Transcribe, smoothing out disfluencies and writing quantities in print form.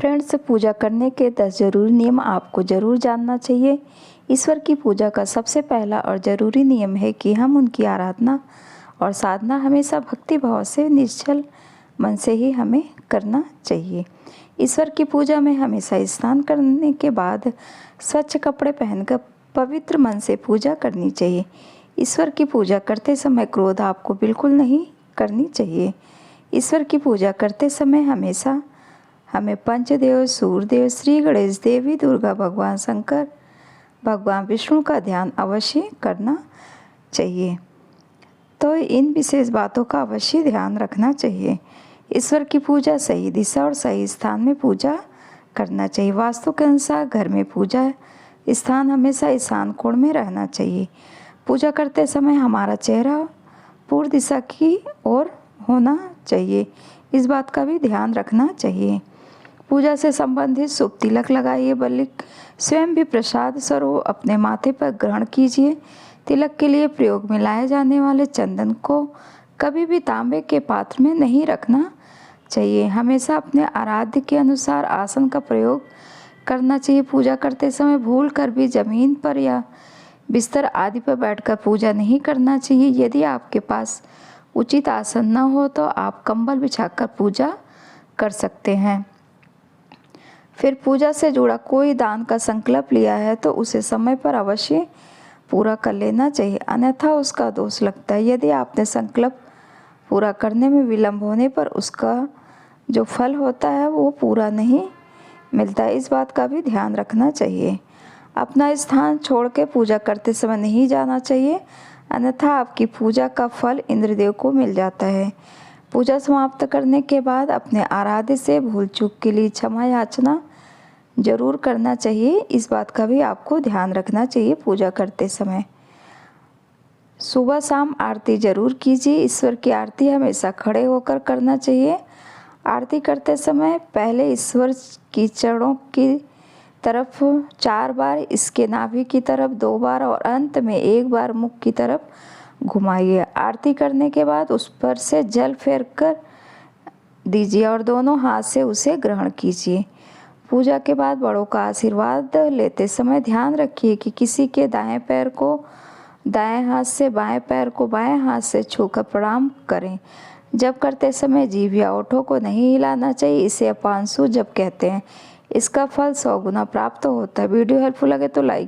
Friends, पूजा करने के 10 जरूरी नियम आपको ज़रूर जानना चाहिए। ईश्वर की पूजा का सबसे पहला और ज़रूरी नियम है कि हम उनकी आराधना और साधना हमेशा भक्ति भाव से निश्चल मन से ही हमें करना चाहिए। ईश्वर की पूजा में हमेशा स्नान करने के बाद स्वच्छ कपड़े पहनकर पवित्र मन से पूजा करनी चाहिए। ईश्वर की पूजा करते समय क्रोध आपको बिल्कुल नहीं करनी चाहिए। ईश्वर की पूजा करते समय हमेशा हमें पंचदेव, सूर्यदेव, श्री गणेश, देवी दुर्गा, भगवान शंकर, भगवान विष्णु का ध्यान अवश्य करना चाहिए। तो इन विशेष बातों का अवश्य ध्यान रखना चाहिए। ईश्वर की पूजा सही दिशा और सही स्थान में पूजा करना चाहिए। वास्तु के अनुसार घर में पूजा स्थान हमेशा ईशान कोण में रहना चाहिए। पूजा करते समय हमारा चेहरा पूर्व दिशा की ओर होना चाहिए, इस बात का भी ध्यान रखना चाहिए। पूजा से संबंधित शुभ तिलक लगाइए, बल्कि स्वयं भी प्रसाद स्वरूप अपने माथे पर ग्रहण कीजिए। तिलक के लिए प्रयोग में लाए जाने वाले चंदन को कभी भी तांबे के पात्र में नहीं रखना चाहिए। हमेशा अपने आराध्य के अनुसार आसन का प्रयोग करना चाहिए। पूजा करते समय भूल कर भी जमीन पर या बिस्तर आदि पर बैठकर पूजा नहीं करना चाहिए। यदि आपके पास उचित आसन न हो तो आप कंबल बिछाकर पूजा कर सकते हैं। फिर पूजा से जुड़ा कोई दान का संकल्प लिया है तो उसे समय पर अवश्य पूरा कर लेना चाहिए, अन्यथा उसका दोष लगता है। यदि आपने संकल्प पूरा करने में विलंब होने पर उसका जो फल होता है वो पूरा नहीं मिलता, इस बात का भी ध्यान रखना चाहिए। अपना स्थान छोड़ के पूजा करते समय नहीं जाना चाहिए, अन्यथा आपकी पूजा का फल इंद्रदेव को मिल जाता है। पूजा समाप्त करने के बाद अपने आराध्य से भूल चूक के लिए क्षमा याचना जरूर करना चाहिए, इस बात का भी आपको ध्यान रखना चाहिए। पूजा करते समय सुबह शाम आरती जरूर कीजिए। ईश्वर की आरती हमेशा खड़े होकर करना चाहिए। आरती करते समय पहले ईश्वर की चरणों की तरफ 4 बार, इसके नाभि की तरफ 2 बार और अंत में 1 बार मुख की तरफ घुमाइए। आरती करने के बाद उस पर से जल फेर कर दीजिए और दोनों हाथ से उसे ग्रहण कीजिए। पूजा के बाद बड़ों का आशीर्वाद लेते समय ध्यान रखिए कि किसी के दाएं पैर को दाएं हाथ से, बाएं पैर को बाएं हाथ से छूकर प्रणाम करें। जब करते समय जीभ या ओठों को नहीं हिलाना चाहिए, इसे अपांसु जप कहते हैं। इसका फल 100 गुना प्राप्त होता है। वीडियो हेल्पफुल लगे तो लाइक